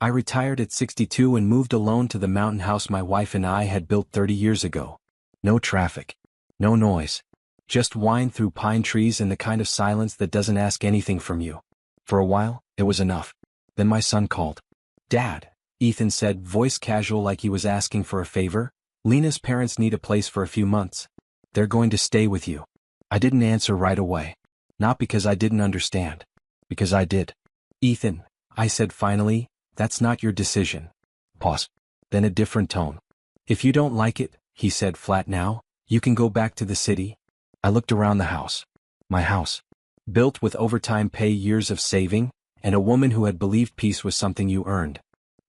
I retired at 62 and moved alone to the mountain house my wife and I had built 30 years ago. No traffic. No noise. Just wind through pine trees and the kind of silence that doesn't ask anything from you. For a while, it was enough. Then my son called. "Dad," Ethan said, voice casual like he was asking for a favor. "Lena's parents need a place for a few months. They're going to stay with you." I didn't answer right away. Not because I didn't understand. Because I did. "Ethan," I said finally, "that's not your decision." Pause. Then a different tone. "If you don't like it," he said flat now, "you can go back to the city." I looked around the house. My house. Built with overtime pay, years of saving, and a woman who had believed peace was something you earned.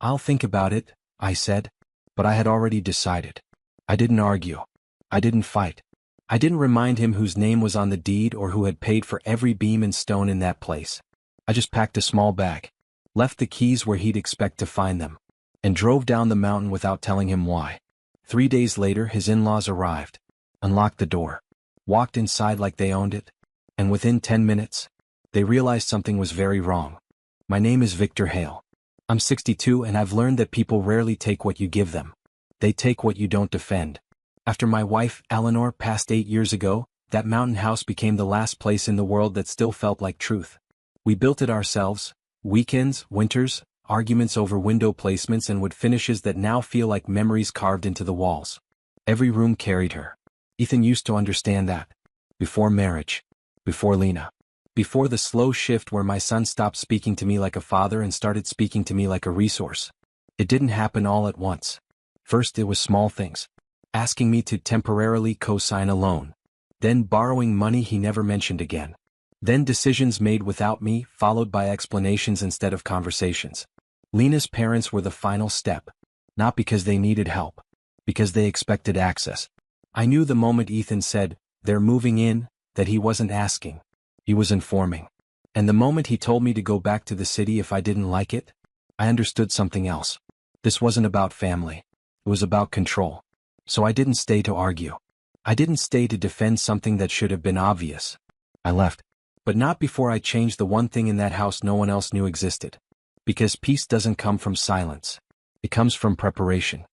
"I'll think about it," I said. But I had already decided. I didn't argue. I didn't fight. I didn't remind him whose name was on the deed or who had paid for every beam and stone in that place. I just packed a small bag, left the keys where he'd expect to find them, and drove down the mountain without telling him why. 3 days later, his in-laws arrived, unlocked the door, walked inside like they owned it, and within 10 minutes, they realized something was very wrong. My name is Victor Hale. I'm 62 and I've learned that people rarely take what you give them. They take what you don't defend. After my wife, Eleanor, passed 8 years ago, that mountain house became the last place in the world that still felt like truth. We built it ourselves, weekends, winters, arguments over window placements and wood finishes that now feel like memories carved into the walls. Every room carried her. Ethan used to understand that. Before marriage. Before Lena. Before the slow shift where my son stopped speaking to me like a father and started speaking to me like a resource. It didn't happen all at once. First it was small things. Asking me to temporarily co-sign a loan. Then borrowing money he never mentioned again. Then decisions made without me, followed by explanations instead of conversations. Lena's parents were the final step. Not because they needed help. Because they expected access. I knew the moment Ethan said, "They're moving in," that he wasn't asking. He was informing. And the moment he told me to go back to the city if I didn't like it, I understood something else. This wasn't about family. It was about control. So I didn't stay to argue. I didn't stay to defend something that should have been obvious. I left. But not before I changed the one thing in that house no one else knew existed. Because peace doesn't come from silence. It comes from preparation.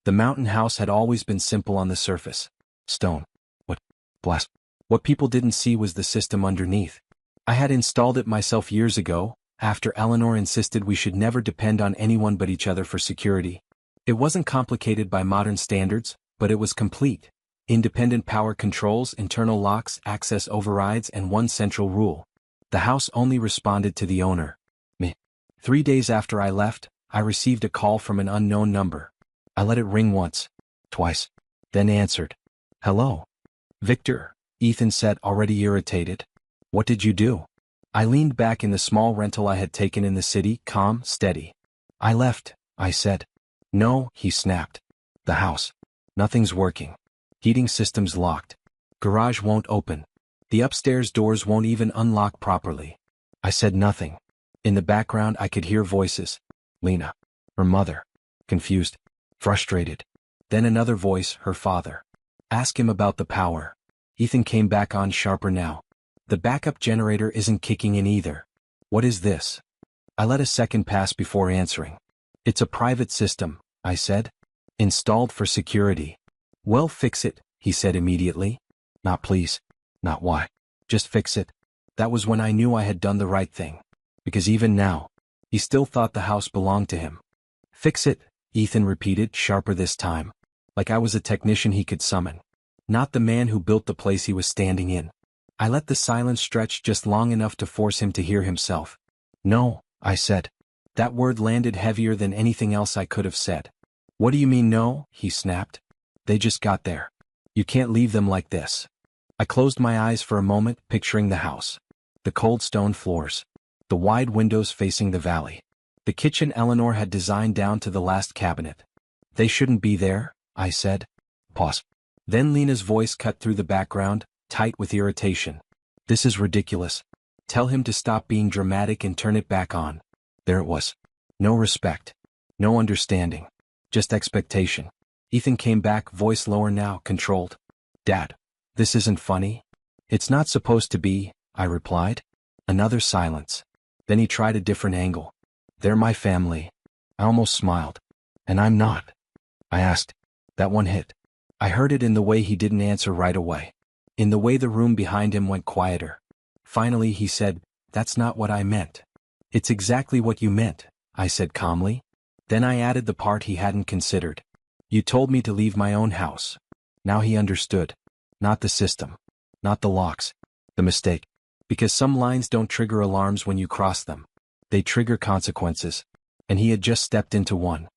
The mountain house had always been simple on the surface. Stone. What people didn't see was the system underneath. I had installed it myself years ago, after Eleanor insisted we should never depend on anyone but each other for security. It wasn't complicated by modern standards, but it was complete. Independent power controls, internal locks, access overrides, and one central rule. The house only responded to the owner. Me. 3 days after I left, I received a call from an unknown number. I let it ring once, twice, then answered. "Hello. Victor," Ethan said, already irritated. "What did you do?" I leaned back in the small rental I had taken in the city, calm, steady. "I left," I said. "No," he snapped. "The house. Nothing's working. Heating system's locked. Garage won't open. The upstairs doors won't even unlock properly." I said nothing. In the background I could hear voices. Lena. Her mother. Confused. Frustrated. Then another voice, her father. "Ask him about the power." Ethan came back on sharper now. "The backup generator isn't kicking in either." "What is this?" I let a second pass before answering. "It's a private system," I said. "Installed for security." "Well, fix it," he said immediately. "Not please. Not why. Just fix it." That was when I knew I had done the right thing. Because even now, he still thought the house belonged to him. "Fix it," Ethan repeated, sharper this time. Like I was a technician he could summon. Not the man who built the place he was standing in. I let the silence stretch just long enough to force him to hear himself. "No," I said. That word landed heavier than anything else I could have said. "What do you mean no?" he snapped. "They just got there. You can't leave them like this." I closed my eyes for a moment, picturing the house. The cold stone floors. The wide windows facing the valley. The kitchen Eleanor had designed down to the last cabinet. "They shouldn't be there," I said. Pause. Then Lena's voice cut through the background, tight with irritation. "This is ridiculous. Tell him to stop being dramatic and turn it back on." There it was. No respect. No understanding. Just expectation. Ethan came back, voice lower now, controlled. "Dad, this isn't funny." "It's not supposed to be," I replied. Another silence. Then he tried a different angle. "They're my family. I almost smiled. And I'm not. I asked. That one hit. I heard it in the way he didn't answer right away. In the way the room behind him went quieter. Finally he said, "That's not what I meant." "It's exactly what you meant," I said calmly. Then I added the part he hadn't considered. "You told me to leave my own house." Now he understood. Not the system. Not the locks. The mistake. Because some lines don't trigger alarms when you cross them. They trigger consequences. And he had just stepped into one.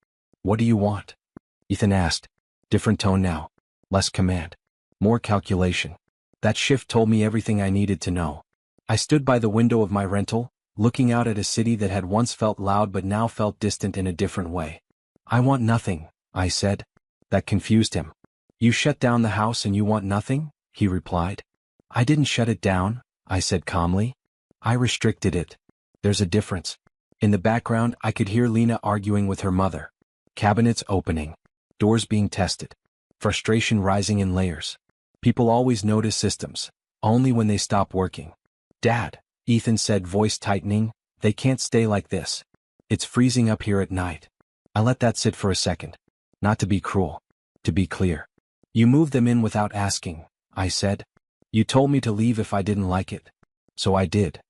"What do you want?" Ethan asked. Different tone now. Less command. More calculation. That shift told me everything I needed to know. I stood by the window of my rental, looking out at a city that had once felt loud but now felt distant in a different way. "I want nothing," I said. That confused him. "You shut down the house and you want nothing?" he replied. "I didn't shut it down," I said calmly. "I restricted it. There's a difference." In the background I could hear Lena arguing with her mother. Cabinets opening. Doors being tested. Frustration rising in layers. People always notice systems, only when they stop working. "Dad," Ethan said, voice tightening, "they can't stay like this. It's freezing up here at night." I let that sit for a second. Not to be cruel. To be clear. "You moved them in without asking," I said. "You told me to leave if I didn't like it. So I did."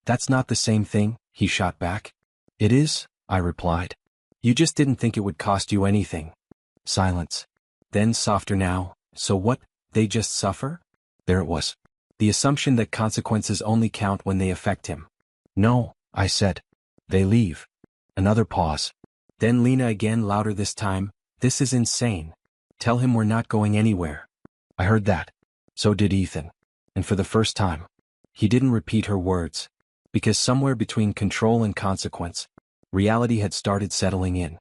"That's not the same thing," he shot back. "It is," I replied. "You just didn't think it would cost you anything." Silence. Then softer now, "So what, they just suffer?" There it was. The assumption that consequences only count when they affect him. "No," I said. "They leave." Another pause. Then Lena again, louder this time, "This is insane. Tell him we're not going anywhere." I heard that. So did Ethan. And for the first time, he didn't repeat her words. Because somewhere between control and consequence, reality had started settling in.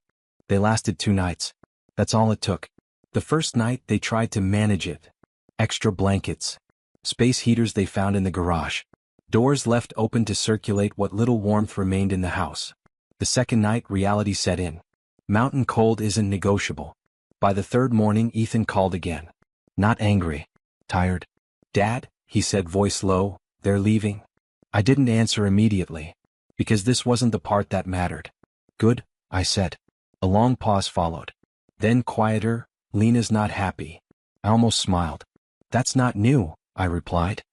They lasted 2 nights. That's all it took. The first night they tried to manage it. Extra blankets. Space heaters they found in the garage. Doors left open to circulate what little warmth remained in the house. The second night reality set in. Mountain cold isn't negotiable. By the third morning Ethan called again. Not angry. Tired. "Dad," he said, voice low, "they're leaving." I didn't answer immediately. Because this wasn't the part that mattered. "Good," I said. A long pause followed. Then quieter, "Lena's not happy." I almost smiled. "That's not new," I replied.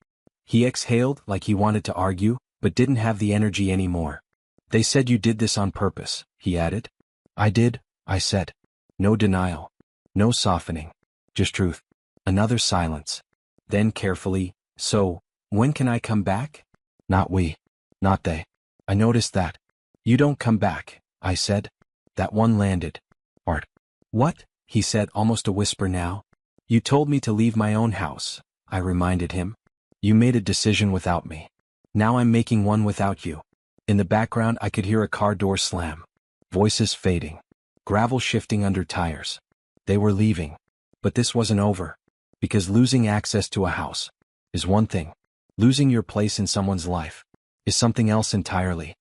He exhaled like he wanted to argue, but didn't have the energy anymore. "They said you did this on purpose," he added. "I did," I said. No denial. No softening. Just truth. Another silence. Then carefully, "So, when can I come back?" "Not we. Not they." I noticed that. "You don't come back," I said. That one landed. "Art." "What?" he said, almost a whisper now. "You told me to leave my own house," I reminded him. "You made a decision without me. Now I'm making one without you." In the background I could hear a car door slam. Voices fading. Gravel shifting under tires. They were leaving. But this wasn't over. Because losing access to a house is one thing. Losing your place in someone's life is something else entirely.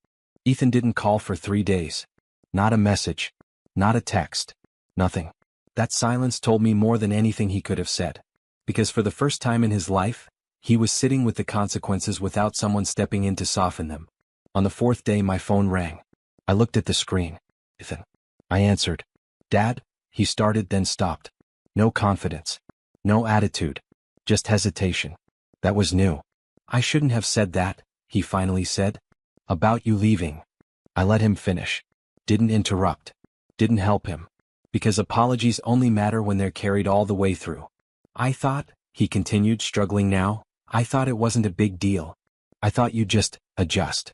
Ethan didn't call for 3 days. Not a message. Not a text. Nothing. That silence told me more than anything he could have said. Because for the first time in his life, he was sitting with the consequences without someone stepping in to soften them. On the 4th day my phone rang. I looked at the screen. "Ethan." I answered. "Dad," he started, then stopped. No confidence. No attitude. Just hesitation. That was new. "I shouldn't have said that," he finally said. "About you leaving." I let him finish. Didn't interrupt. Didn't help him. Because apologies only matter when they're carried all the way through. "I thought," he continued, struggling now, "I thought it wasn't a big deal. I thought you'd just adjust."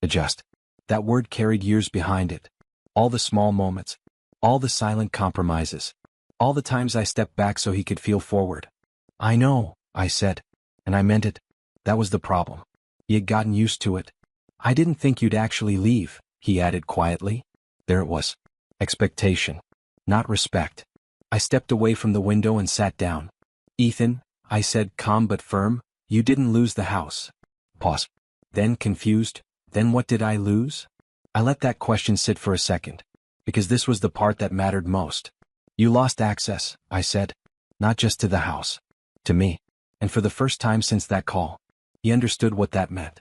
Adjust. That word carried years behind it. All the small moments. All the silent compromises. All the times I stepped back so he could feel forward. "I know," I said. And I meant it. That was the problem. He had gotten used to it. "I didn't think you'd actually leave," he added quietly. There it was. Expectation. Not respect. I stepped away from the window and sat down. "Ethan," I said, calm but firm, "you didn't lose the house." Pause. Then confused, "Then what did I lose?" I let that question sit for a second. Because this was the part that mattered most. "You lost access," I said. "Not just to the house. To me." And for the first time since that call, he understood what that meant.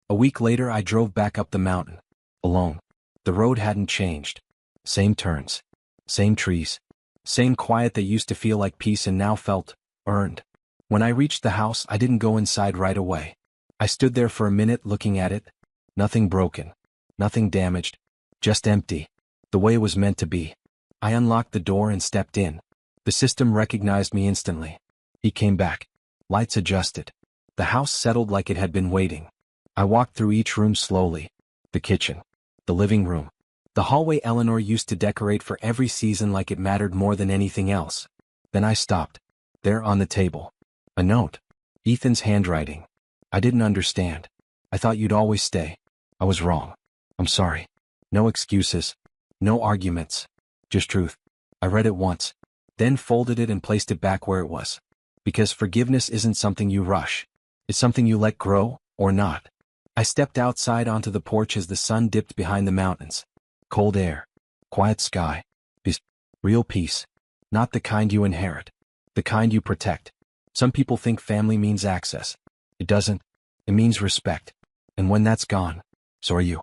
A week later I drove back up the mountain. Alone. The road hadn't changed. Same turns. Same trees. Same quiet that used to feel like peace and now felt earned. When I reached the house, I didn't go inside right away. I stood there for a minute looking at it. Nothing broken. Nothing damaged. Just empty. The way it was meant to be. I unlocked the door and stepped in. The system recognized me instantly. He came back. Lights adjusted. The house settled like it had been waiting. I walked through each room slowly. The kitchen. The living room. The hallway Eleanor used to decorate for every season like it mattered more than anything else. Then I stopped. There on the table. A note. Ethan's handwriting. I didn't understand. I thought you'd always stay. I was wrong. I'm sorry. No excuses. No arguments. Just truth. I read it once. Then folded it and placed it back where it was. Because forgiveness isn't something you rush. It's something you let grow, or not. I stepped outside onto the porch as the sun dipped behind the mountains. Cold air. Quiet sky. Peace. Real peace. Not the kind you inherit. The kind you protect. Some people think family means access. It doesn't. It means respect. And when that's gone, so are you.